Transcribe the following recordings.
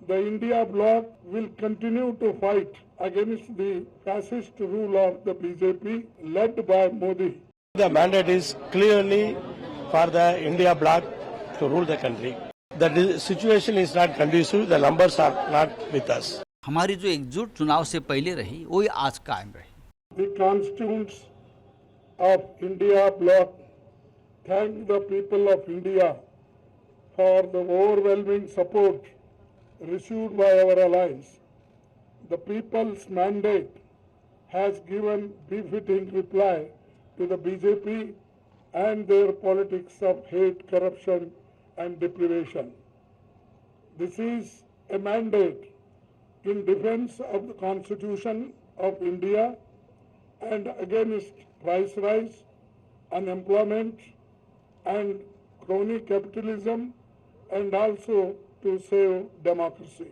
The India bloc will continue to fight against the fascist rule of the BJP led by Modi. The mandate is clearly for the India bloc to rule the country. The situation is not conducive, the numbers are not with us. हमारी जो एकजुट चुनाव से पहले रही वही आज कायम रही. The constituents of India bloc thank the people of India for the overwhelming support received by our alliance. The people's mandate has given befitting reply to the BJP and their politics of hate, corruption and deprivation. This is a mandate in defense of the Constitution of India and against price rise, unemployment and crony capitalism, and also to save democracy.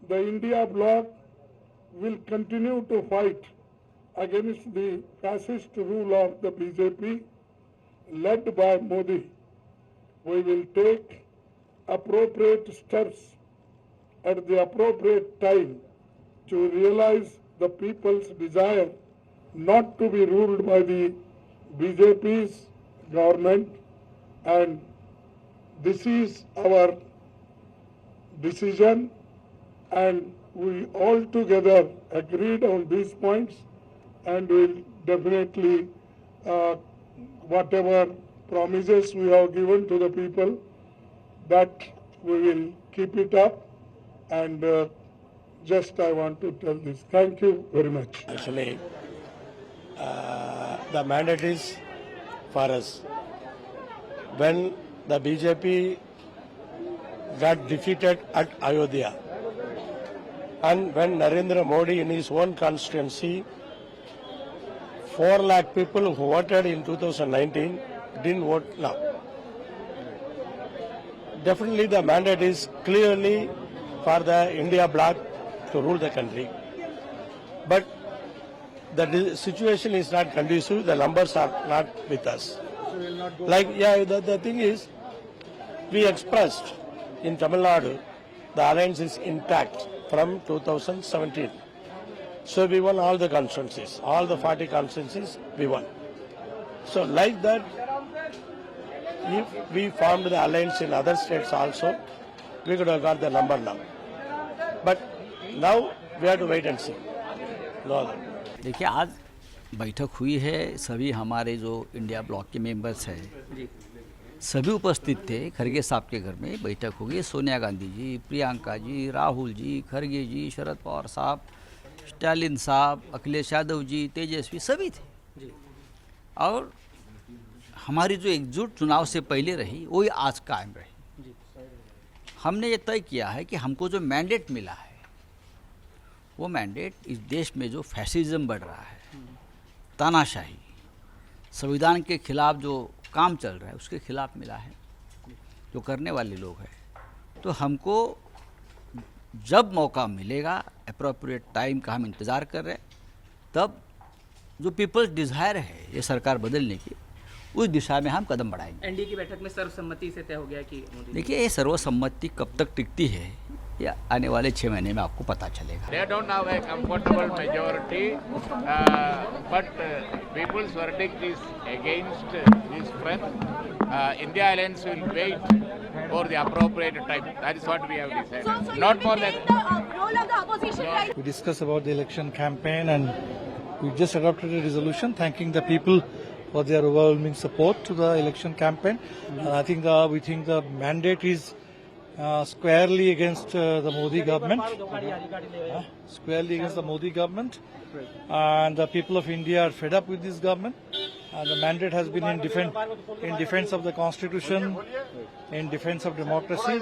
The India bloc will continue to fight against the fascist rule of the BJP led by Modi. We will take appropriate steps at the appropriate time to realize the people's desire not to be ruled by the BJP's government, and this is our decision, and we all together agreed on these points, and will definitely whatever promises we have given to the people, that we will keep it up. And just I want to tell this. Thank you very much. Actually, the mandate is for us. When the BJP got defeated at Ayodhya, and when Narendra Modi in his own constituency, 4 lakh people who voted in 2019 didn't vote now. Definitely the mandate is clearly for the India bloc to rule the country. But the situation is not conducive, the numbers are not with us. The thing is, we expressed in Tamil Nadu, the alliance is intact from 2017. So we won all the constituencies, all the 40 constituencies we won. So like that, if we formed the alliance in other states also, we could have got the number now. But now we have to wait and see. No. देखिए, आज बैठक हुई है, सभी हमारे जो India block के members हैं सभी उपस्थित थे. खरगे साहब के घर में बैठक हो गई. सोनिया गांधी जी, प्रियंका जी, राहुल जी, खरगे जी, शरद पवार साहब, स्टालिन साहब, अखिलेश यादव जी, तेजस्वी सभी थे. और हमारी जो एकजुट चुनाव से पहले रही वही आज कायम रही. हमने ये तय किया है कि हमको जो मैंडेट मिला है वो मैंडेट इस देश में जो फैसिज्म बढ़ रहा है, तानाशाही, संविधान के खिलाफ जो काम चल रहा है उसके खिलाफ मिला है, जो करने वाले लोग हैं. तो हमको जब मौका मिलेगा, अप्रोप्रिएट टाइम का हम इंतज़ार कर रहे हैं, तब जो पीपल्स डिज़ायर है ये सरकार बदलने की, उस दिशा में हम कदम बढ़ाएंगे. एनडीए की बैठक में सर्वसम्मति से तय हो गया कि देखिए, ये सर्वसम्मति कब तक टिकती है या आने वाले 6 महीने में आपको पता चलेगा. They don't have a comfortable majority, but people's verdict is against this friend. India Alliance will wait for the appropriate time. That is what we have decided. So Not more than. The role of the opposition, right? We discussed about the election campaign, and we just adopted a resolution thanking the people for their overwhelming support to the election campaign. I think we think the mandate is squarely against the Modi government. Squarely against the Modi government, and the people of India are fed up with this government. And the mandate has been in defense of the constitution, in defense of democracy,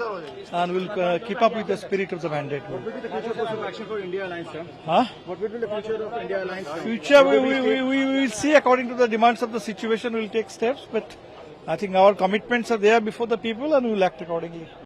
and we'll keep up with the spirit of the mandate. What will be the future course of action for India Alliance, sir? What will be the future of India Alliance? Future, we will see according to the demands of the situation. We'll take steps, but I think our commitments are there before the people, and we'll act accordingly.